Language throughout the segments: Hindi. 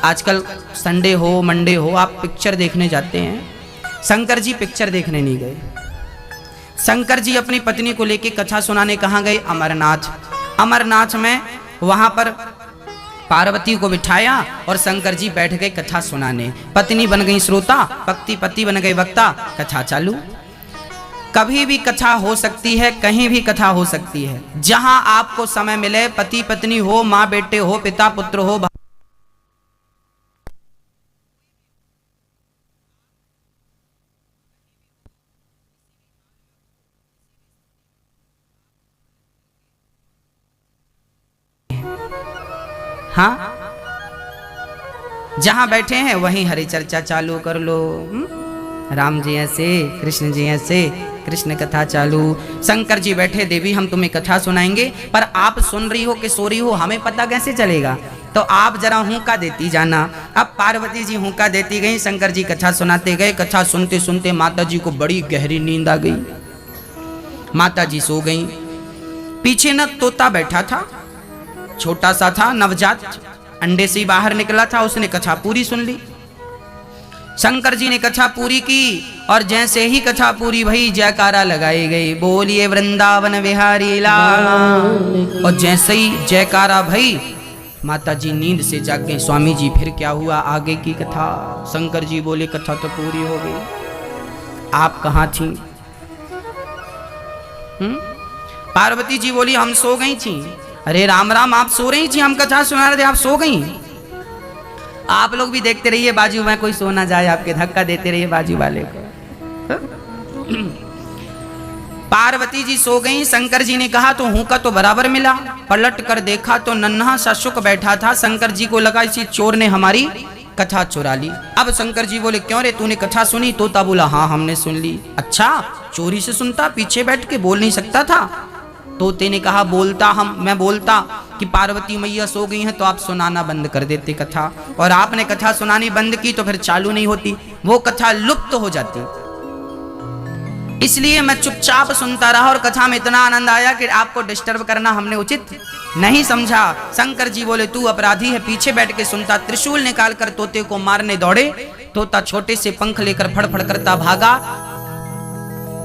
आजकल संडे हो मंडे हो आप पिक्चर देखने जाते हैं, शंकर जी पिक्चर देखने नहीं गए। शंकर जी अपनी पत्नी को लेके कथा सुनाने कहाँ गए? अमरनाथ। अमरनाथ में वहां पर पार्वती को बिठाया और शंकर जी बैठ गए कथा सुनाने। पत्नी बन गई श्रोता, पति बन गए वक्ता, कथा चालू। कभी भी कथा हो सकती है, कहीं भी कथा हो सकती है। जहां आपको समय मिले, पति पत्नी हो, माँ बेटे हो, पिता पुत्र हो, हाँ, जहां बैठे हैं वहीं हरि चर्चा चालू कर लो। राम जी ऐसे, कृष्ण जी ऐसे, कृष्ण कथा चालू। शंकर जी बैठे, देवी हम तुम्हें कथा सुनाएंगे, पर आप सुन रही हो कि सो रही हो हमें पता कैसे चलेगा? तो आप जरा हुंका देती जाना। अब पार्वती जी हुंका देती गई, शंकर जी कथा सुनाते गए। कथा सुनते सुनते माता जी को बड़ी गहरी नींद आ गई। माता जी सो गई। पीछे न तोता बैठा था, छोटा सा था, नवजात, अंडे से बाहर निकला था। उसने कथा पूरी सुन ली। शंकर जी ने कथा पूरी की और जैसे ही कथा पूरी भई जयकारा लगाई गई, बोलिए वृंदावन बिहारी लाल। और जैसे ही जयकारा भई माता जी नींद से जाग गई। स्वामी जी फिर क्या हुआ? आगे की कथा। शंकर जी बोले कथा तो पूरी हो गई, आप कहाँ थी? पार्वती जी बोली हम सो गई थी। अरे राम राम, आप सो रही थी, हम कथा सुना रहे थे, आप सो गई? आप लोग भी देखते रहिए बाजू में कोई सो ना जाए, आपके धक्का देते रहिए बाजू वाले को। पार्वती जी सो गई। शंकर जी ने कहा तो हुंका तो बराबर मिला। पलट कर देखा तो नन्हा सा शुक बैठा था। शंकर जी को लगा इसी चोर ने हमारी कथा चुरा ली। अब शंकर जी बोले क्यों रे, तूने कथा सुनी? तोता बोला हाँ हमने सुन ली। अच्छा, चोरी से सुनता, पीछे बैठ के बोल नहीं सकता था? तोते ने कहा मैं बोलता कि पार्वती मैया सो गई हैं तो आप सुनाना बंद कर देते कथा, और आपने कथा सुनानी बंद की तो फिर चालू नहीं होती, वो कथा लुप्त हो जाती। इसलिए मैं चुपचाप सुनता रहा और कथा में इतना आनंद आया कि आपको डिस्टर्ब करना हमने उचित नहीं समझा। शंकर जी बोले तू अपराधी है, पीछे बैठ के सुनता। त्रिशूल निकाल कर तोते को मारने दौड़े। तोता छोटे से पंख लेकर फड़फड़ करता भागा।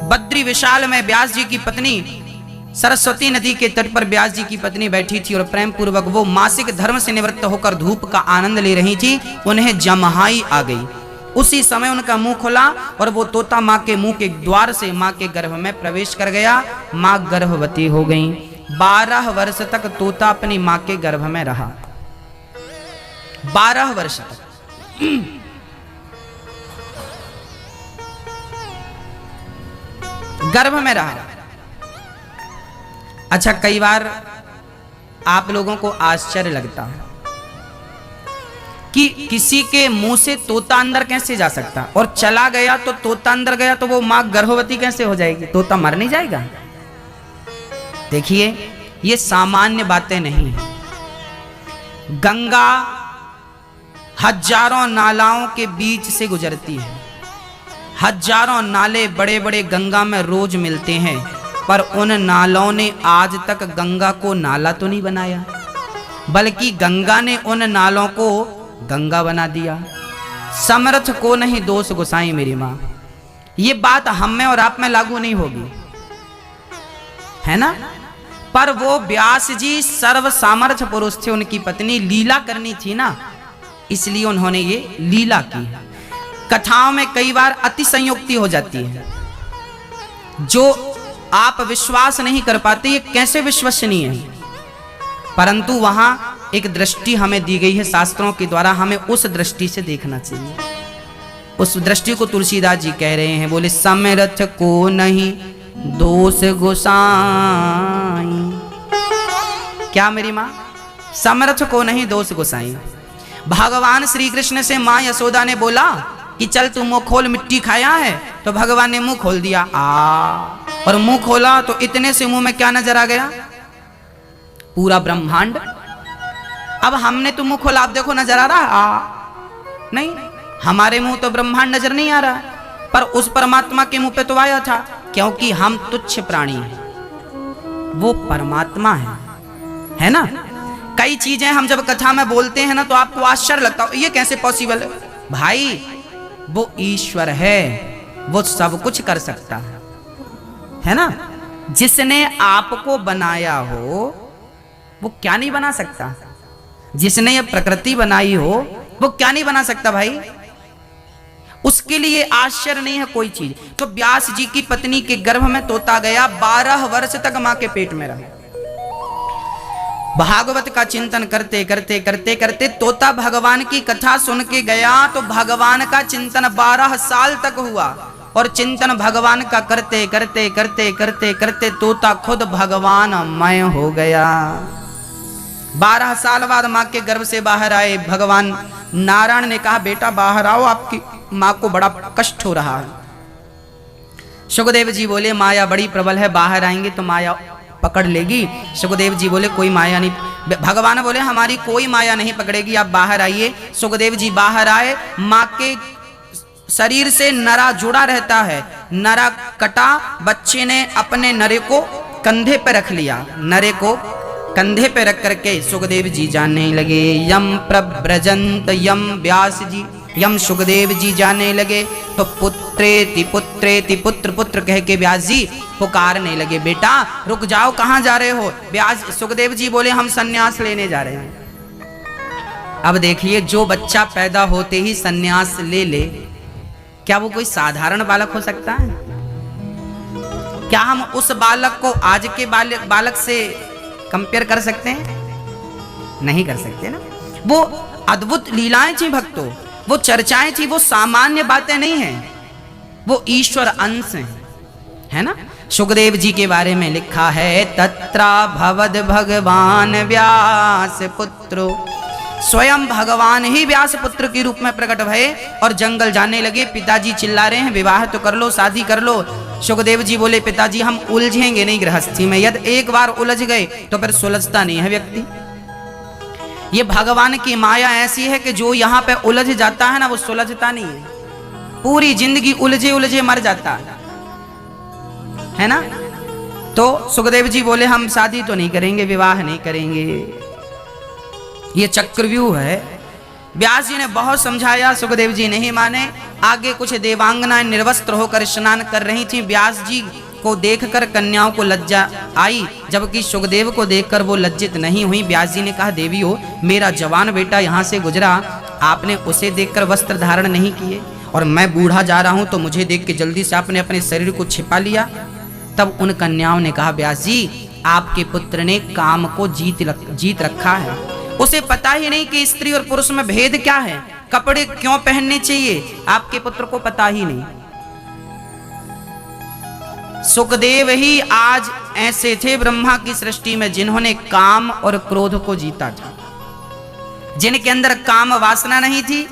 बद्री विशाल में व्यास जी की पत्नी, सरस्वती नदी के तट पर व्यास जी की पत्नी बैठी थी और प्रेम पूर्वक वो मासिक धर्म से निवृत्त होकर धूप का आनंद ले रही थी। उन्हें जमहाई आ गई। उसी समय उनका मुंह खुला और वो तोता माँ के मुंह के द्वार से माँ के गर्भ में प्रवेश कर गया। माँ गर्भवती हो गई। 12 वर्ष तक तोता अपनी माँ के गर्भ में रहा। 12 वर्ष तक। गर्भ में रहा। अच्छा, कई बार आप लोगों को आश्चर्य लगता है कि किसी के मुंह से तोता अंदर कैसे जा सकता, और चला गया तो तोता अंदर गया तो वो मां गर्भवती कैसे हो जाएगी? तोता मर नहीं जाएगा? देखिए, ये सामान्य बातें नहीं है। गंगा हजारों नालाओं के बीच से गुजरती है। हजारों नाले बड़े बड़े गंगा में रोज मिलते हैं, पर उन नालों ने आज तक गंगा को नाला तो नहीं बनाया, बल्कि गंगा ने उन नालों को गंगा बना दिया। समर्थ को नहीं दोष गोसाई मेरी माँ। ये बात हम में और आप में लागू नहीं होगी, है ना? पर वो व्यास जी सर्व सामर्थ्य पुरुष थे, उनकी पत्नी लीला करनी थी ना, इसलिए उन्होंने ये लीला की। कथाओं में कई बार अति संयुक्ति हो जाती है, जो आप विश्वास नहीं कर पाते ये कैसे विश्वसनीय है, परंतु वहां एक दृष्टि हमें दी गई है शास्त्रों के द्वारा, हमें उस दृष्टि से देखना चाहिए। उस दृष्टि को तुलसीदास जी कह रहे हैं, बोले समर्थ को नहीं दोष गोसाई। क्या मेरी माँ? समर्थ को नहीं दोष गोसाई। भगवान श्री कृष्ण से माँ यशोदा ने बोला कि चल तू मुंह खोल, मिट्टी खाया है? तो भगवान ने मुंह खोल दिया, और मुंह खोला तो इतने से मुंह में क्या नजर आ गया? पूरा ब्रह्मांड। अब हमने तो मुंह खोला, आप देखो नजर आ रहा? नहीं, हमारे मुंह तो ब्रह्मांड नजर नहीं आ रहा, पर उस परमात्मा के मुंह पे तो आया था, क्योंकि हम तुच्छ प्राणी हैं, वो परमात्मा है ना? कई चीजें हम जब कथा में बोलते हैं ना तो आपको आश्चर्य लगता है, ये कैसे पॉसिबल है? भाई वो ईश्वर है, वो सब कुछ कर सकता है ना। जिसने आपको बनाया हो वो क्या नहीं बना सकता? जिसने ये प्रकृति बनाई हो वो क्या नहीं बना सकता भाई? उसके लिए आश्चर्य नहीं है कोई चीज। तो व्यास जी की पत्नी के गर्भ में तोता गया, 12 वर्ष तक मां के पेट में रहा। भागवत का चिंतन करते करते करते करते तोता भगवान की कथा सुन के गया तो भगवान का चिंतन 12 साल तक हुआ। और चिंतन भगवान का करते करते करते करते करते तोता खुद भगवानमय हो गया। 12 साल बाद मां के गर्भ से बाहर आए भगवान नारायण ने कहा, बेटा बाहर आओ, आपकी मां को बड़ा कष्ट हो रहा है। सुखदेव जी बोले, माया बड़ी प्रबल है, बाहर आएंगे तो माया पकड़ लेगी। सुखदेव जी बोले, कोई माया नहीं। भगवान बोले, हमारी कोई माया नहीं पकड़ेगी, आप बाहर आइए। सुखदेव जी बाहर आए। मां के शरीर से नरा जुड़ा रहता है, नरा कटा, बच्चे ने अपने नरे को कंधे पे रख लिया। नरे को कंधे पे रख करके सुखदेव जी जाने लगे। यम प्रव्रजंत यम व्यास जी, यम सुखदेव जी जाने लगे तो पुत्रेति पुत्रेति पुत्र पुत्र कह के व्यास जी पुकारने लगे। बेटा रुक जाओ, कहाँ जा रहे हो? व्यास सुखदेव जी बोले, हम सन्यास लेने जा रहे हैं। अब देखिए, जो बच्चा पैदा होते ही सन्यास ले ले, क्या वो कोई साधारण बालक हो सकता है? क्या हम उस बालक को आज के बालक से कंपेयर कर सकते हैं? नहीं कर सकते ना। वो अद्भुत लीलाएं थी भक्तों, वो चर्चाएं थी, वो सामान्य बातें नहीं हैं, वो ईश्वर अंश हैं, है ना। सुखदेव जी के बारे में लिखा है, तत्रा भवद भगवान व्यास पुत्रो, स्वयं भगवान ही व्यास पुत्र के रूप में प्रकट भये और जंगल जाने लगे। पिताजी चिल्ला रहे हैं, विवाह तो कर लो, शादी कर लो। सुखदेव जी बोले, पिताजी हम उलझेंगे नहीं गृहस्थी में, यदि एक बार उलझ गए तो फिर सुलझता नहीं है व्यक्ति। ये भगवान की माया ऐसी है कि जो यहाँ पे उलझ जाता है ना, वो सुलझता नहीं है, पूरी जिंदगी उलझे उलझे मर जाता है ना। तो सुखदेव जी बोले, हम शादी तो नहीं करेंगे, विवाह नहीं करेंगे, ये चक्रव्यूह है। व्यास जी ने बहुत समझाया, सुखदेव जी नहीं माने। आगे कुछ देवांगनाएं निर्वस्त्र होकर स्नान कर रही थीं। व्यास जी को देखकर कन्याओं को लज्जा आई, जबकि सुखदेव को देखकर वो लज्जित नहीं हुई। व्यास जी ने कहा, देवी हो, मेरा जवान बेटा यहाँ से गुजरा, आपने उसे देखकर वस्त्र धारण नहीं किए, और मैं बूढ़ा जा रहा हूँ तो मुझे देख के जल्दी से आपने अपने शरीर को छिपा लिया। तब उन कन्याओं ने कहा, व्यास जी आपके पुत्र ने काम को जीत रखा है, उसे पता ही नहीं कि स्त्री और पुरुष में भेद क्या है, कपड़े क्यों पहनने चाहिए, आपके पुत्र को पता ही नहीं। सुखदेव ही आज ऐसे थे ब्रह्मा की सृष्टि में जिन्होंने काम और क्रोध को जीता था, जिनके अंदर काम वासना नहीं थी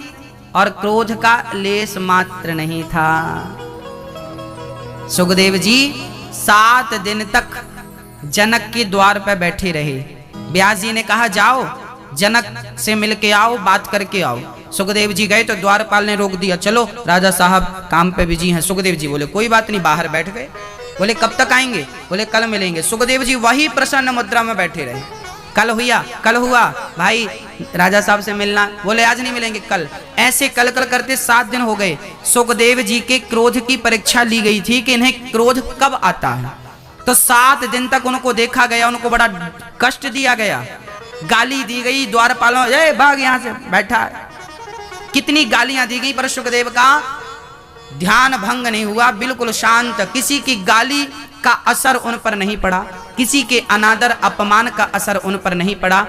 और क्रोध का लेस मात्र नहीं था। सुखदेव जी 7 दिन तक जनक के द्वार पर बैठे रहे। व्यास जी ने कहा, जाओ जनक से मिल के आओ, बात करके आओ। सुखदेव जी गए तो द्वारपाल ने रोक दिया, चलो राजा साहब काम पे बिजी हैं। सुखदेव जी बोले, कोई बात नहीं, बाहर बैठ गए। बोले, कब तक आएंगे? बोले, कल मिलेंगे। सुखदेव जी वही प्रसन्न मुद्रा में बैठे रहे। कल हुआ भाई राजा साहब से मिलना, बोले आज नहीं मिलेंगे, कल। ऐसे कल करते 7 दिन हो गए। सुखदेव जी के क्रोध की परीक्षा ली गई थी कि इन्हें क्रोध कब आता है। तो 7 दिन तक उनको देखा गया, उनको बड़ा कष्ट दिया गया, गाली दी गई। द्वारपालों, ए भाग यहाँ से, बैठा है। कितनी गालियां दी गई, पर सुखदेव का ध्यान भंग नहीं हुआ, बिल्कुल शांत। किसी की गाली का असर उन पर नहीं पड़ा, किसी के अनादर अपमान का असर उन पर नहीं पड़ा।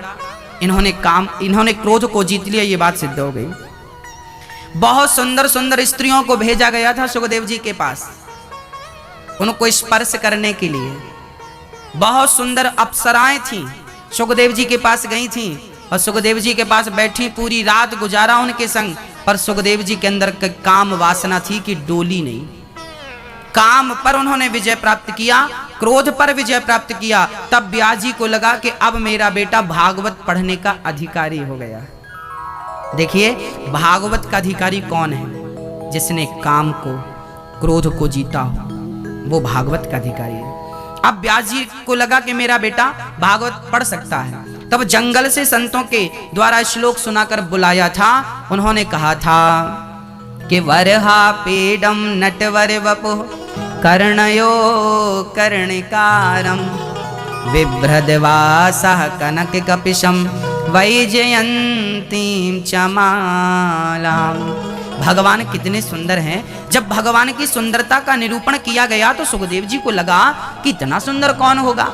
इन्होंने क्रोध को जीत लिया, ये बात सिद्ध हो गई। बहुत सुंदर सुंदर स्त्रियों को भेजा गया था सुखदेव जी के पास, उनको स्पर्श करने के लिए। बहुत सुंदर अप्सराएं थीं, सुखदेव जी के पास गई थीं और सुखदेव जी के पास बैठी, पूरी रात गुजारा उनके संग। पर सुखदेव जी के अंदर काम वासना थी कि डोली नहीं। काम पर उन्होंने विजय प्राप्त किया, क्रोध पर विजय प्राप्त किया। तब व्यास जी को लगा कि अब मेरा बेटा भागवत पढ़ने का अधिकारी हो गया। देखिए, भागवत का अधिकारी कौन है? जिसने काम को, क्रोध को जीता हो, वो भागवत का अधिकारी है। अब व्यास जी को लगा कि मेरा बेटा भागवत पढ़ सकता है। तब जंगल से संतों के द्वारा श्लोक सुनाकर बुलाया था। उन्होंने कहा था कि वरहा पेडम नटवर वपु कर्णयो कर्णिकारम बिभ्रदवासः कनक कपिशम वैजयंतीम चमालाम। भगवान कितने सुंदर हैं। जब भगवान की सुंदरता का निरूपण किया गया तो सुखदेव जी को लगा कि इतना सुंदर कौन होगा।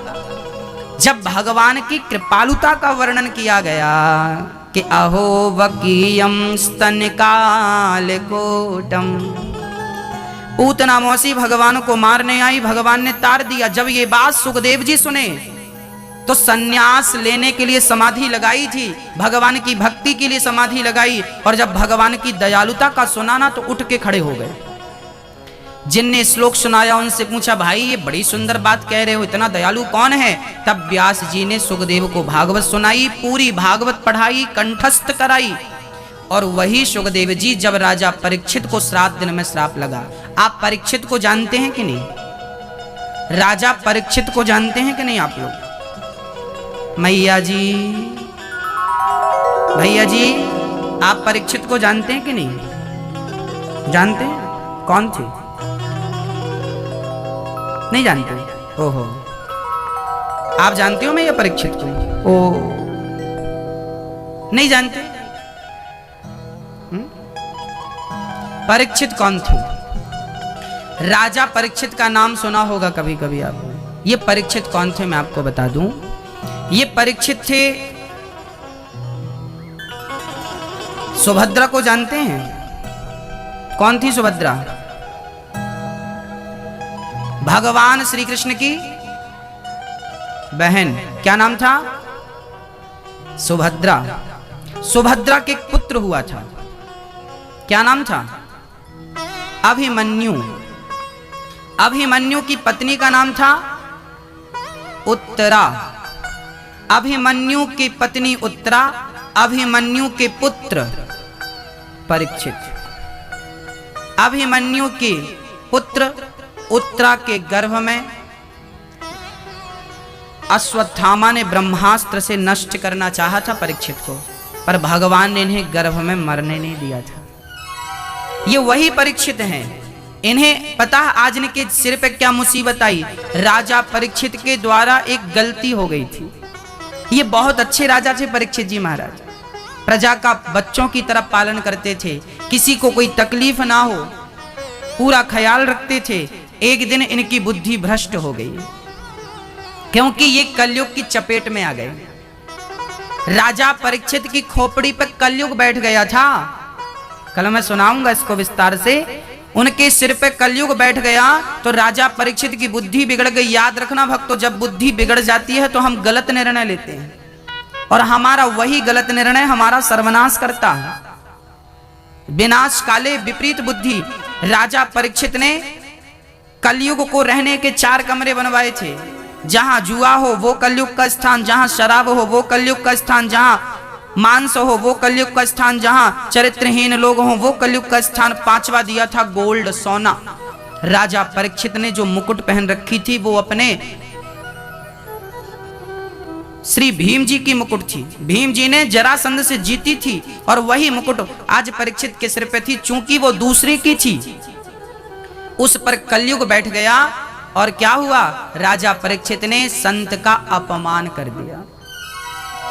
जब भगवान की कृपालुता का वर्णन किया गया कि अहो वकीयम स्तनकालकोटम, पूतना मौसी भगवान को मारने आई, भगवान ने तार दिया। जब ये बात सुखदेव जी सुने तो सन्यास लेने के लिए समाधि लगाई थी, भगवान की भक्ति के लिए समाधि लगाई, और जब भगवान की दयालुता का सुना ना तो उठ के खड़े हो गए। जिनने श्लोक सुनाया उनसे पूछा, भाई ये बड़ी सुंदर बात कह रहे हो, इतना दयालु कौन है? तब व्यास जी ने सुखदेव को भागवत सुनाई, पूरी भागवत पढ़ाई, कंठस्थ कराई। और वही सुखदेव जी जब राजा परीक्षित को श्राद्ध दिन में श्राप लगा। आप परीक्षित को जानते हैं कि नहीं? राजा परीक्षित को जानते हैं कि नहीं आप लोग? मैया जी, भैया जी, आप परीक्षित को जानते हैं कि नहीं? जानते हैं? कौन थे? नहीं जानते? ओहो, आप जानते हो मैया परीक्षित को? ओ, नहीं जानते? परीक्षित कौन थे? राजा परीक्षित का नाम सुना होगा कभी कभी आपने। ये परीक्षित कौन थे मैं आपको बता दूं। ये परीक्षित थे, सुभद्रा को जानते हैं? कौन थी सुभद्रा? भगवान श्री कृष्ण की बहन। क्या नाम था? सुभद्रा। सुभद्रा के पुत्र हुआ था। क्या नाम था? अभिमन्यु। अभिमन्यु की पत्नी का नाम था उत्तरा। अभिमन्यु की पत्नी उत्तरा, अभिमन्यु के पुत्र परीक्षित। अभिमन्यु के पुत्र उत्तरा के गर्भ में अश्वत्थामा ने ब्रह्मास्त्र से नष्ट करना चाहा था परीक्षित को, पर भगवान ने इन्हें गर्भ में मरने नहीं दिया था। ये वही परीक्षित हैं। इन्हें पता है आज इनके सिर पे क्या मुसीबत आई? राजा परीक्षित के द्वारा एक गलती हो गई थी। ये बहुत अच्छे राजा थे परीक्षित जी महाराज, प्रजा का बच्चों की तरह पालन करते थे, किसी को कोई तकलीफ ना हो पूरा ख्याल रखते थे। एक दिन इनकी बुद्धि भ्रष्ट हो गई क्योंकि ये कलयुग की चपेट में आ गए। राजा परीक्षित की खोपड़ी पर कलयुग बैठ गया था। कल मैं सुनाऊंगा इसको विस्तार से। उनके सिर पे कलयुग बैठ गया तो राजा परीक्षित की बुद्धि बिगड़ गई। याद रखना भक्तों, जब बुद्धि बिगड़ जाती है तो हम गलत निर्णय लेते हैं और हमारा वही गलत निर्णय हमारा सर्वनाश करता है। विनाश काले विपरीत बुद्धि। राजा परीक्षित ने कलयुग को रहने के 4 कमरे बनवाए थे। जहां जुआ हो वो कलयुग का स्थान, जहां शराब हो वो कलयुग का स्थान, जहां मांस हो वो कलयुग का स्थान, जहां चरित्रहीन लोग हो वो कलयुग का स्थान। 5वां दिया था गोल्ड, सोना। राजा परीक्षित ने जो मुकुट पहन रखी थी वो अपने श्री भीम जी की मुकुट थी। भीम जी ने जरासंध से जीती थी और वही मुकुट आज परीक्षित के सिर पे थी। चूंकि वो दूसरे की थी उस पर कलयुग बैठ गया और क्या हुआ? राजा परीक्षित ने संत का अपमान कर दिया।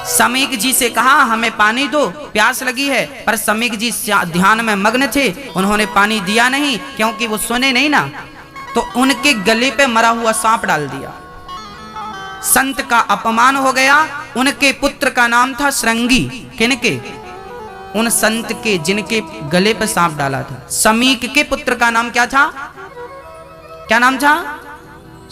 समीक जी से कहा हमें पानी दो, प्यास लगी है, पर समीक जी ध्यान में मग्न थे, उन्होंने पानी दिया नहीं क्योंकि वो सुने नहीं ना, तो उनके गले पे मरा हुआ सांप डाल दिया। संत का अपमान हो गया। उनके पुत्र का नाम था श्रृंगी। किनके? उन संत के जिनके गले पे सांप डाला था। समीक के पुत्र का नाम क्या था? क्या नाम था?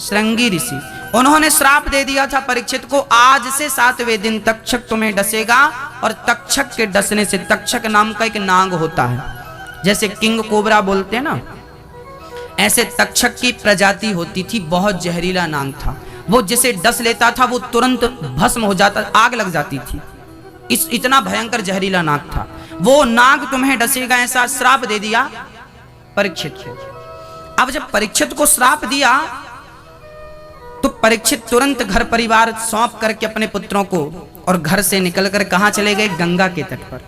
श्रृंगी ऋषि। उन्होंने श्राप दे दिया था परीक्षित को, आज से 7वें दिन तक्षक तुम्हें डसेगा। और तक्षक के डसने से, तक्षक नाम का एक नाग होता है, जैसे किंग कोबरा बोलते हैं ना, ऐसे तक्षक की प्रजाति होती थी। बहुत जहरीला नाग था वो, जिसे डस लेता था वो तुरंत भस्म हो जाता, आग लग जाती थी। इतना भयंकर जहरीला नाग था वो। नाग तुम्हें डसेगा ऐसा श्राप दे दिया परीक्षित को। अब जब परीक्षित को श्राप दिया तो परीक्षित तुरंत घर परिवार सौंप करके अपने पुत्रों को और घर से निकलकर कहाँ चले गए? गंगा के तट पर।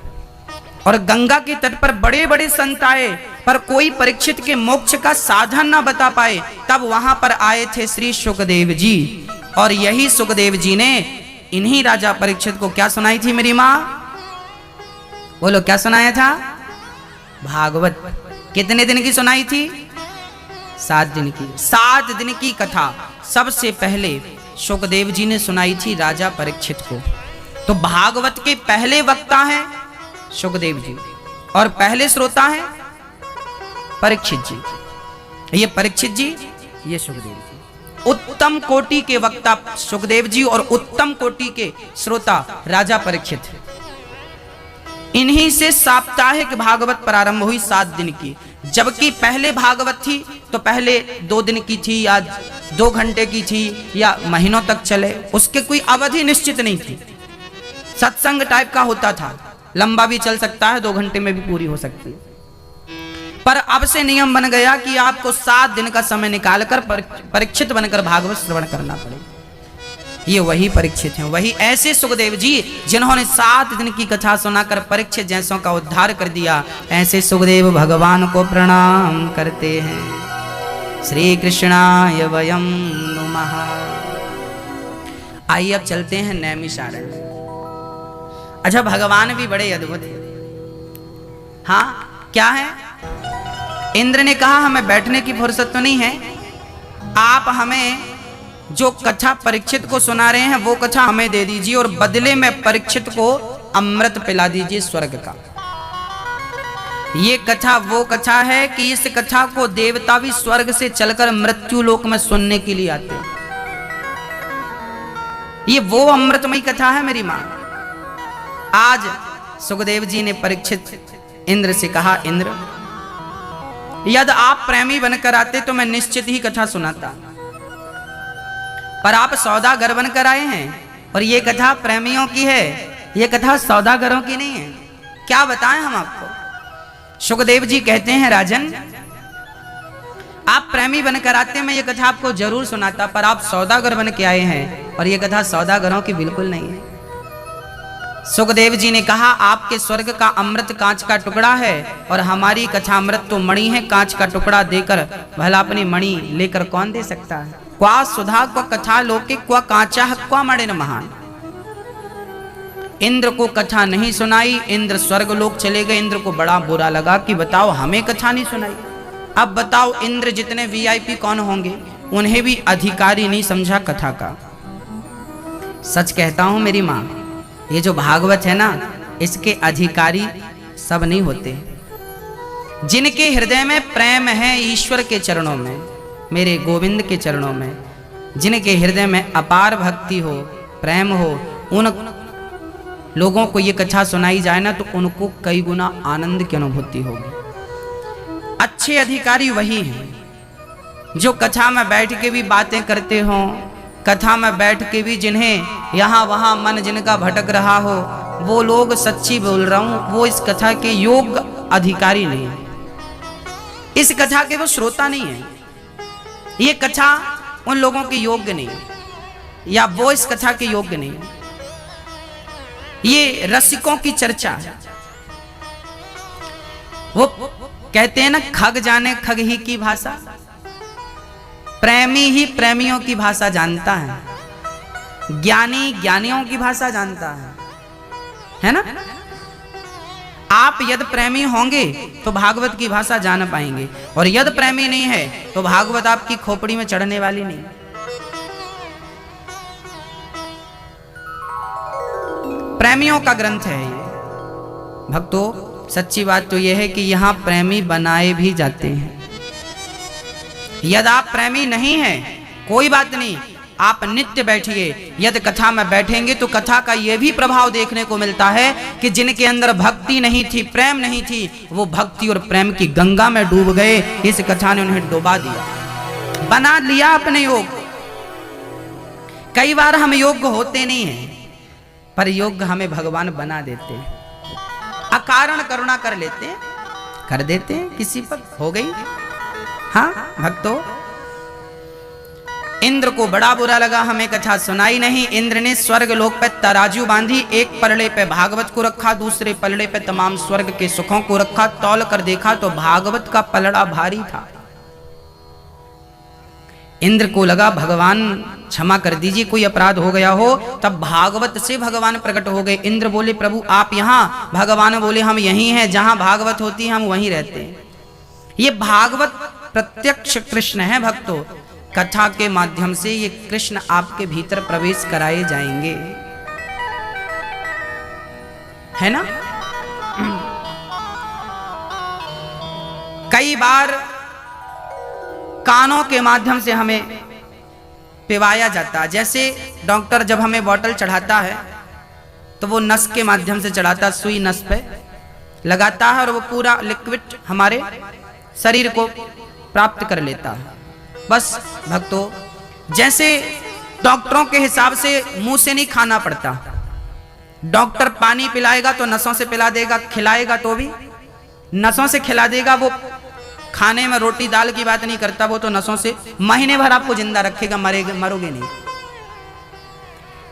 और गंगा के तट पर बड़े बड़े संत आए, पर कोई परीक्षित के मोक्ष का साधन ना बता पाए। तब वहां पर आए थे श्री सुखदेव जी, और यही सुखदेव जी ने इन्हीं राजा परीक्षित को क्या सुनाई थी मेरी माँ? बोलो क्या सुनाया था? भागवत। कितने दिन की सुनाई थी? 7 दिन की। 7 दिन की कथा सबसे पहले सुखदेव जी ने सुनाई थी राजा परीक्षित को। तो भागवत के पहले वक्ता हैं सुखदेव जी, और पहले श्रोता हैं परीक्षित जी। ये परीक्षित जी, ये सुखदेव जी। उत्तम कोटि के वक्ता सुखदेव जी और उत्तम कोटि के श्रोता राजा परीक्षित। इन्हीं से साप्ताहिक भागवत प्रारंभ हुई 7 दिन की। जबकि पहले भागवत थी तो पहले 2 दिन की थी, या 2 घंटे की थी, या महीनों तक चले, उसके कोई अवधि निश्चित नहीं थी। सत्संग टाइप का होता था, लंबा भी चल सकता है, 2 घंटे में भी पूरी हो सकती है। पर अब से नियम बन गया कि आपको 7 दिन का समय निकालकर परीक्षित बनकर भागवत श्रवण करना पड़ेगा। ये वही परीक्षित हैं, वही ऐसे सुखदेव जी जिन्होंने 7 दिन की कथा सुनाकर परीक्षित जैसों का उद्धार कर दिया। ऐसे सुखदेव भगवान को प्रणाम करते हैं। श्री कृष्णाय वयम नुमः। आइए अब चलते हैं नैमिषारण्य। अच्छा, भगवान भी बड़े अद्भुत हैं। हाँ, क्या है? इंद्र ने कहा हमें बैठने की फुर्सत तो नहीं है, आप हमें जो कथा परीक्षित को सुना रहे हैं वो कथा हमें दे दीजिए, और बदले में परीक्षित को अमृत पिला दीजिए स्वर्ग का। ये कथा वो कथा है कि इस कथा को देवता भी स्वर्ग से चलकर मृत्यु लोक में सुनने के लिए आते हैं। ये वो अमृतमयी कथा है मेरी मां। आज सुखदेव जी ने परीक्षित इंद्र से कहा, इंद्र यदि आप प्रेमी बनकर आते तो मैं निश्चित ही कथा सुनाता, पर आप सौदागर बनकर आए हैं और ये कथा प्रेमियों की है, ये कथा सौदागरों की नहीं है। क्या बताएं हम आपको? सुखदेव जी कहते हैं, राजन आप प्रेमी बनकर आते मैं ये कथा आपको जरूर सुनाता, पर आप सौदागर बन के आए हैं और ये कथा सौदागरों की बिल्कुल नहीं है। सुखदेव जी ने कहा, आपके स्वर्ग का अमृत कांच का टुकड़ा है और हमारी कथा अमृत तो मणि है। कांच का टुकड़ा देकर भला अपनी मणि लेकर कौन दे सकता है? क्वा सुधा क्वा कथा लोके क्वा कांचा क्वा मणिन महान। इंद्र को कथा नहीं सुनाई, इंद्र स्वर्ग लोक चले गए। इंद्र को बड़ा बुरा लगा कि बताओ हमें कथा नहीं सुनाई। अब बताओ इंद्र जितने वीआईपी कौन होंगे, उन्हें भी अधिकारी नहीं समझा कथा का। सच कहता हूं मेरी मां, ये जो भागवत है ना, इसके अधिकारी सब नहीं होते। जिनके हृदय में प्रेम है ईश्वर के चरणों में, मेरे गोविंद के चरणों में, जिनके हृदय में अपार भक्ति हो, प्रेम हो, उन लोगों को ये कथा सुनाई जाए ना तो उनको कई गुना आनंद की अनुभूति होगी। अच्छे अधिकारी वही हैं जो कथा में बैठ के भी बातें करते हों, कथा में बैठ के भी जिन्हें यहाँ वहाँ मन जिनका भटक रहा हो, वो लोग सच्ची बोल रहा हूँ, वो इस कथा के योग्य अधिकारी नहीं है। इस कथा के वो श्रोता नहीं है। ये कथा उन लोगों के योग्य नहीं है, या वो इस कथा के योग्य नहीं है। ये रसिकों की चर्चा है। वो कहते हैं ना, खग जाने खग ही की भाषा, प्रेमी ही प्रेमियों की भाषा जानता है, ज्ञानी ज्ञानियों की भाषा जानता है ना? आप यदि प्रेमी होंगे तो भागवत की भाषा जान पाएंगे, और यदि प्रेमी नहीं है तो भागवत आपकी खोपड़ी में चढ़ने वाली नहीं। प्रेमियों का ग्रंथ है ये। भक्तों, सच्ची बात तो यह है कि यहां प्रेमी बनाए भी जाते हैं। यदि आप प्रेमी नहीं हैं, कोई बात नहीं, आप नित्य बैठिए। यदि कथा में बैठेंगे तो कथा का यह भी प्रभाव देखने को मिलता है कि जिनके अंदर भक्ति नहीं थी, प्रेम नहीं थी, वो भक्ति और प्रेम की गंगा में डूब गए। इस कथा ने उन्हें डुबा दिया, बना लिया अपने योग। कई बार हम योग्य होते नहीं हैं, पर योग्य हमें भगवान बना देते हैं। अकारण करुणा कर लेते हैं, कर देते हैं, किसी पर हो गई। हाँ भक्तों, इंद्र को बड़ा बुरा लगा, हमें कथा सुनाई नहीं। इंद्र ने स्वर्ग लोक पे तराजू बांधी, एक पलड़े पे भागवत को रखा, दूसरे पलड़े पे तमाम स्वर्ग के सुखों को रखा। तौल कर देखा तो भागवत का पलड़ा भारी था। इंद्र को लगा भगवान क्षमा कर दीजिए, कोई अपराध हो गया हो। तब भागवत से भगवान प्रकट हो गए। इंद्र बोले प्रभु आप यहाँ, भगवान बोले हम यहीं हैं, जहां भागवत होती है हम वहीं रहते हैं। ये भागवत प्रत्यक्ष कृष्ण है भक्तों। कथा के माध्यम से ये कृष्ण आपके भीतर प्रवेश कराए जाएंगे, है ना। कई बार कानों के माध्यम से हमें पिवाया जाता है। जैसे डॉक्टर जब हमें बोतल चढ़ाता है तो वो नस के माध्यम से चढ़ाता है, सुई नस पे लगाता है और वो पूरा लिक्विड हमारे शरीर को प्राप्त कर लेता है। बस भक्तों, जैसे डॉक्टरों के हिसाब से मुंह से नहीं खाना पड़ता। डॉक्टर पानी पिलाएगा तो नसों से पिला देगा, खिलाएगा तो भी नसों से खिला देगा। वो खाने में रोटी दाल की बात नहीं करता, वो तो नसों से महीने भर आपको जिंदा रखेगा, मरोगे नहीं।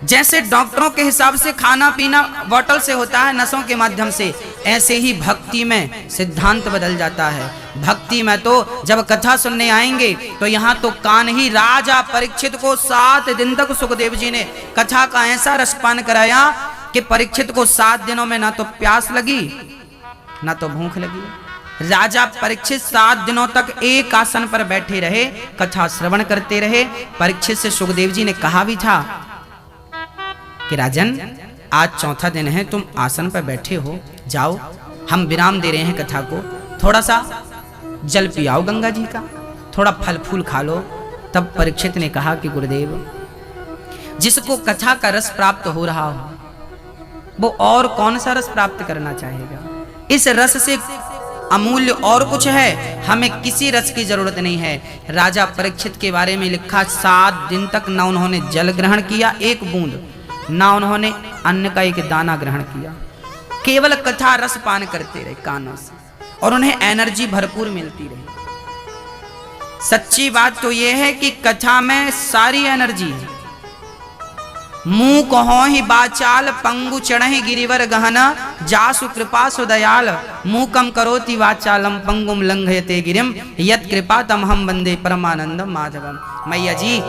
जैसे डॉक्टरों के हिसाब से खाना पीना बोतल से होता है, नसों के माध्यम से, ऐसे ही भक्ति में सिद्धांत बदल जाता है। भक्ति में तो जब कथा सुनने आएंगे तो यहाँ तो कान ही, राजा परीक्षित को 7 दिन तक सुखदेव जी ने कथा का ऐसा रसपान कराया कि परीक्षित को 7 दिनों में ना तो प्यास लगी ना तो भूख लगी। राजा परीक्षित 7 दिनों तक एक आसन पर बैठे रहे, कथा श्रवण करते रहे। परीक्षित से सुखदेव जी ने कहा भी था कि राजन आज 4था दिन है, तुम आसन पर बैठे हो, जाओ हम विराम दे रहे हैं कथा को, थोड़ा सा जल पियाओ गंगा जी का, थोड़ा फल फूल खा लो। तब परीक्षित ने कहा कि गुरुदेव, जिसको कथा का रस प्राप्त हो रहा हो वो और कौन सा रस प्राप्त करना चाहेगा। इस रस से अमूल्य और कुछ है, हमें किसी रस की जरूरत नहीं है। राजा परीक्षित के बारे में लिखा 7 दिन तक ना उन्होंने जल ग्रहण किया एक बूंद, ना उन्होंने अन्न का एक दाना ग्रहण किया, केवल कथा रस पान करते रहे कानों से, और उन्हें एनर्जी भरपूर मिलती रही। सच्ची बात तो यह है कि कथा में सारी एनर्जी है। मुंह कहो ही बाचाल, पंगु चढ़े गिरिवर गहना, जासु कृपा सुदयाल, मुंह कम करोति वाचालम, पंगुम लंघयते गिरिम, यत कृपा तम हम वंदे परमानंदम माधवम। मैया जी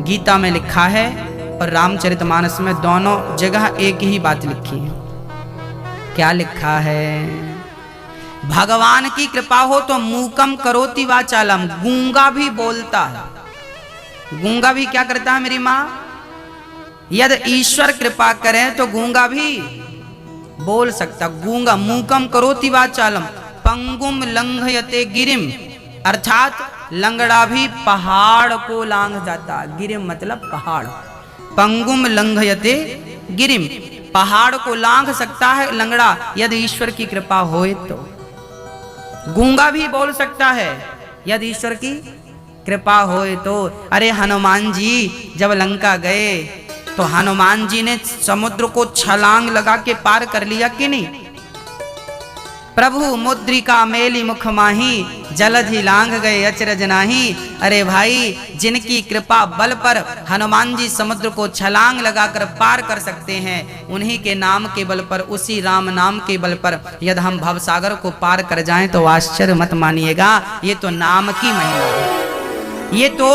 गीता में लिखा है और रामचरितमानस में, दोनों जगह एक ही बात लिखी है। क्या लिखा है? भगवान की कृपा हो तो मूकम करोति वाचालम, गूंगा भी बोलता है। गूंगा भी क्या करता है मेरी माँ? यदि ईश्वर कृपा करे तो गूंगा भी बोल सकता। गूंगा मूकम करोति वाचालम, पंगुम लंघयते गिरिम, अर्थात लंगड़ा भी पहाड़ को लांघ जाता। गिरिम मतलब पहाड़, पंगुम लंघयते गिरिम, पहाड़ को लांघ सकता है लंगड़ा यदि ईश्वर की कृपा होए तो। गूंगा भी बोल सकता है यदि ईश्वर की कृपा होए तो। अरे हनुमान जी जब लंका गए तो हनुमान जी ने समुद्र को छलांग लगा के पार कर लिया कि नहीं? प्रभु मुद्रिका मेली मुख माही, जलधि लांघ गए अचरज नाही। अरे भाई, जिनकी कृपा बल पर हनुमान जी समुद्र को छलांग लगाकर पार कर सकते हैं, उन्हीं के नाम के बल पर, उसी राम नाम के बल पर यदि हम भवसागर को पार कर जाएं तो आश्चर्य मत मानिएगा। ये तो नाम की महिमा है, ये तो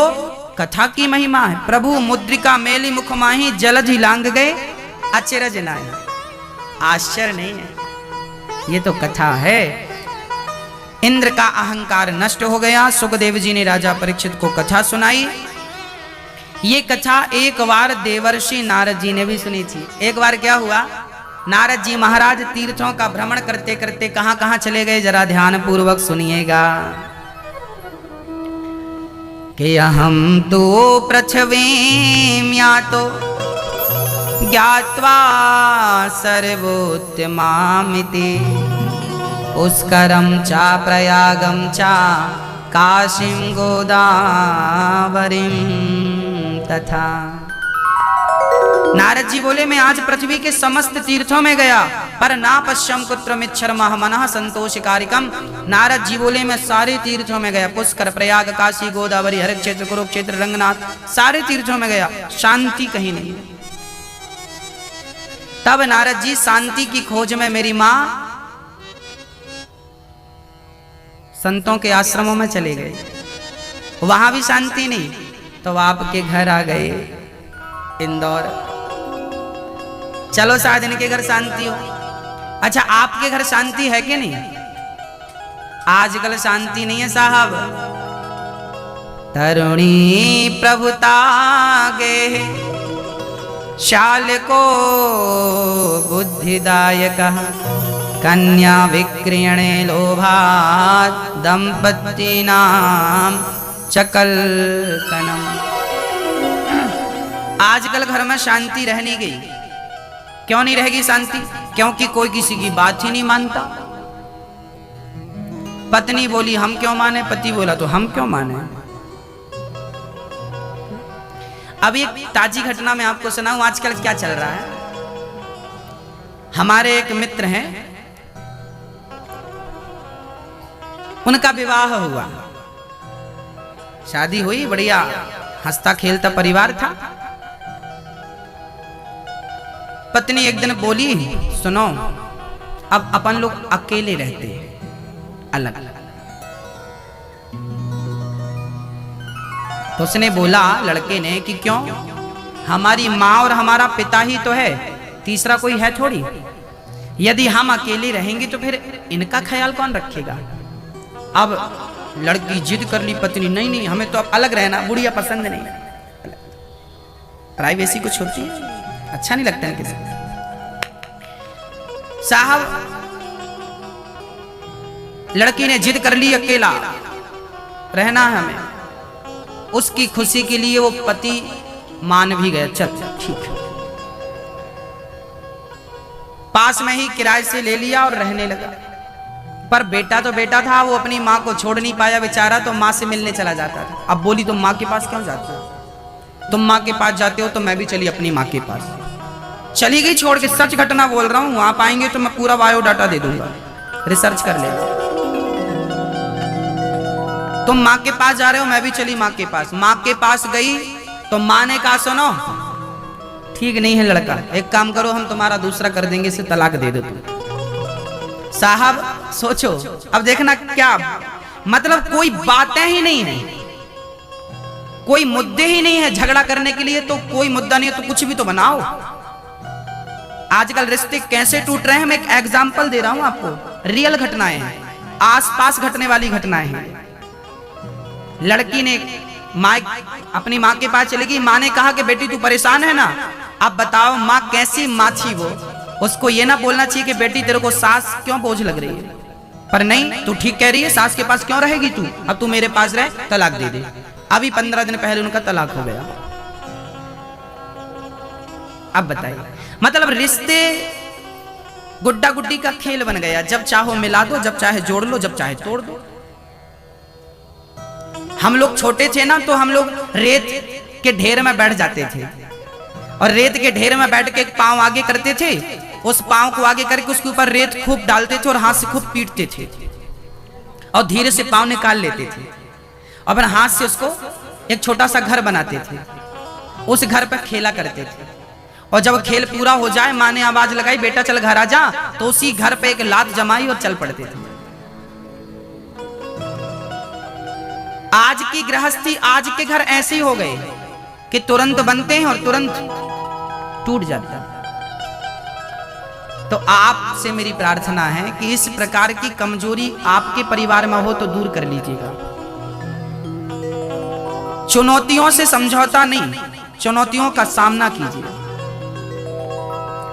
कथा की महिमा है। प्रभु मुद्रिका मेली मुख माही, जलधि लांघ गए अचरज नाही। आश्चर्य नहीं है, ये तो कथा है। इंद्र का अहंकार नष्ट हो गया। सुखदेव जी ने राजा परीक्षित को कथा सुनाई। ये कथा एक बार देवर्षि नारद जी ने भी सुनी थी। एक बार क्या हुआ, नारद जी महाराज तीर्थों का भ्रमण करते करते कहां कहां चले गए, जरा ध्यान पूर्वक सुनिएगा। कि अहम तो पृथ्वीं यातो ज्ञात्वा सर्वोत्तमामिति, पुष्करं चा प्रयागं चा काशीं गोदावरीं तथा। नारद जी बोले मैं आज पृथ्वी के समस्त तीर्थों में गया पर ना पश्यम कुत्रमिच्छर मनः संतोषकारिकम। नारद जी बोले मैं सारे तीर्थों में गया, पुष्कर, प्रयाग, काशी, गोदावरी, हर क्षेत्र, कुरुक्षेत्र, रंगनाथ, सारे तीर्थों में गया, शांति कहीं नहीं। तब नारद जी शांति की खोज में मेरी मां संतों के आश्रमों में चले गए, वहां भी शांति नहीं, तो आपके घर आ गए इंदौर। चलो शायद इनके घर शांति हो। अच्छा, आपके घर शांति है कि नहीं? आजकल शांति नहीं है साहब। तरुणी प्रभुतागे शाल को बुद्धिदायक, कन्या विक्रियणे लोभात् दंपत्तीनां चकलकनम। आजकल घर में शांति रह नहीं गई। क्यों नहीं रहेगी शांति? क्योंकि कोई किसी की बात ही नहीं मानता। पत्नी बोली हम क्यों माने, पति बोला तो हम क्यों माने। अब एक ताजी घटना मैं आपको सुनाऊं, आजकल क्या चल रहा है। हमारे एक मित्र हैं, उनका विवाह हुआ, शादी हुई, बढ़िया हंसता खेलता परिवार था। पत्नी एक दिन बोली सुनो, अब अपन लोग अकेले रहते हैं, अलग अलग। तो उसने बोला लड़के ने कि क्यों, हमारी माँ और हमारा पिता ही तो है, तीसरा कोई है थोड़ी। यदि हम अकेले रहेंगे तो फिर इनका ख्याल कौन रखेगा। अब लड़की जिद कर ली, पत्नी नहीं नहीं हमें तो अब अलग रहना, बुढ़िया पसंद नहीं, प्राइवेसी कुछ होती है, अच्छा नहीं लगता है किसी साहब। लड़की ने जिद कर ली अकेला रहना है हमें। उसकी खुशी के लिए वो पति मान भी गया, चल ठीक है। पास में ही किराए से ले लिया और रहने लगा। पर बेटा तो बेटा था, वो अपनी माँ को छोड़ नहीं पाया बेचारा, तो माँ से मिलने चला जाता था। अब बोली तुम माँ के पास क्यों जाते हो, तुम माँ के पास जाते हो तो मैं भी चली अपनी माँ के पास। चली गई छोड़ के, सच घटना बोल रहा हूँ। आप आएंगे तो मैं पूरा बायोडाटा दे दूंगा, रिसर्च कर लेना। तुम माँ के पास जा रहे हो, मैं भी चली माँ के पास। माँ के पास गई तो माँ ने कहा सुनो ठीक नहीं है लड़का, एक काम करो हम तुम्हारा दूसरा कर देंगे, इसे तलाक दे दो तुम। साहब सोचो, अब देखना क्या मतलब, कोई बातें ही नहीं है, कोई मुद्दे ही नहीं है झगड़ा करने के लिए। तो कोई मुद्दा नहीं है तो कुछ भी तो बनाओ। आजकल रिश्ते कैसे टूट रहे हैं, मैं एक एग्जांपल दे रहा हूं आपको, रियल घटनाएं हैं, आसपास घटने वाली घटनाएं हैं। लड़की ने अपनी माँ के पास चली गई। माँ ने कहा कि बेटी तू परेशान है ना, अब बताओ माँ कैसी माँ थी वो। उसको ये ना बोलना चाहिए कि बेटी तेरे को सास क्यों बोझ लग रही है, पर नहीं तू ठीक कह रही है, सास के पास क्यों रहेगी तू, अब तू मेरे पास रह, तलाक दे दे। अभी 15 दिन पहले उनका तलाक हो गया। अब बताइए, मतलब रिश्ते गुड्डा गुड्डी का खेल बन गया। जब चाहो मिला दो, जब चाहे जोड़ लो, जब चाहे तोड़ दो। हम लोग छोटे थे ना तो हम लोग रेत के ढेर में बैठ जाते थे और रेत के ढेर में बैठ के एक पांव आगे करते थे, उस पांव को आगे करके उसके ऊपर रेत खूब डालते थे और हाथ से खूब पीटते थे और धीरे से पांव निकाल लेते थे और फिर हाथ से उसको एक छोटा सा घर बनाते थे, उस घर पर खेला करते थे। और जब खेल पूरा हो जाए, माँ ने आवाज लगाई बेटा चल घर आ जा, तो उसी घर पे एक लात जमाई और चल पड़ते थे। आज की गृहस्थी, आज के घर ऐसे ही हो गए कि तुरंत बनते हैं और तुरंत टूट जाते हैं। तो आपसे मेरी प्रार्थना है कि इस प्रकार की कमजोरी आपके परिवार में हो तो दूर कर लीजिएगा। चुनौतियों से समझौता नहीं, चुनौतियों का सामना कीजिए।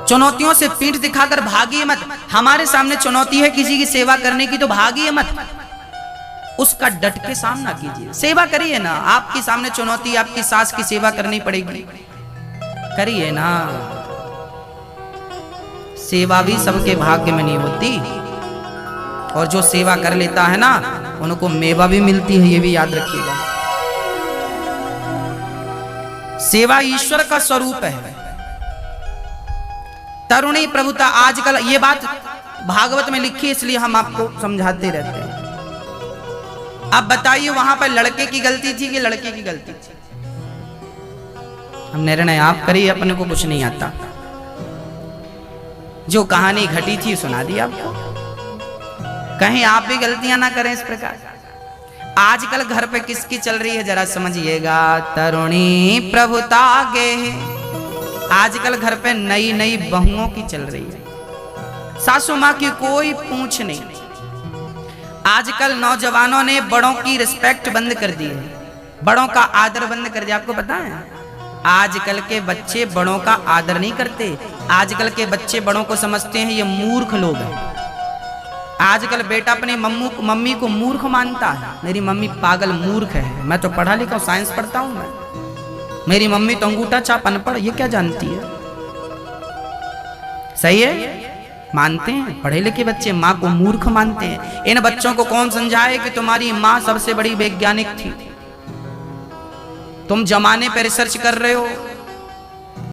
चुनौतियों से पीठ दिखाकर भागिए मत। हमारे सामने चुनौती है किसी की सेवा करने की तो भागिए मत, उसका डट के सामना कीजिए, सेवा करिए ना। आपके सामने चुनौती, आपकी सास की सेवा करनी पड़ेगी, करिए ना। सेवा भी सबके भाग्य में नहीं होती, और जो सेवा कर लेता है ना उनको मेवा भी मिलती है, ये भी याद रखिएगा। सेवा ईश्वर का स्वरूप है, तरुणी प्रभुता आजकल, ये बात भागवत में लिखी है इसलिए हम आपको समझाते रहते हैं। अब बताइए वहां पर लड़के की गलती थी कि लड़के की गलती थी? हम निर्णय आप करिए, अपने को कुछ नहीं आता। जो कहानी घटी थी सुना दी आपको, कहीं आप भी गलतियां ना करें इस प्रकार। आजकल घर पे किसकी चल रही है जरा समझिएगा, तरुणी प्रभुता गे। आजकल घर पे नई नई बहुओं की चल रही है, सासू माँ की कोई पूछ नहीं। आजकल नौजवानों ने बड़ों की रिस्पेक्ट बंद कर दी है, बड़ों का आदर बंद कर दिया। आपको पता है आजकल के बच्चे बड़ों का आदर नहीं करते। आजकल के बच्चे बड़ों को समझते हैं ये मूर्ख लोग हैं। आजकल बेटा अपनी मम्मी को मूर्ख मानता है, मेरी मम्मी पागल मूर्ख है। मैं तो पढ़ा लिखा हूं, साइंस पढ़ता हूं मैं, मेरी मम्मी तो अंगूठा छाप अनपढ़, ये क्या जानती है? सही है, मानते हैं पढ़े लिखे बच्चे माँ को मूर्ख मानते हैं। इन बच्चों को कौन समझाए कि तुम्हारी माँ सबसे बड़ी वैज्ञानिक थी? तुम जमाने पर रिसर्च कर रहे हो,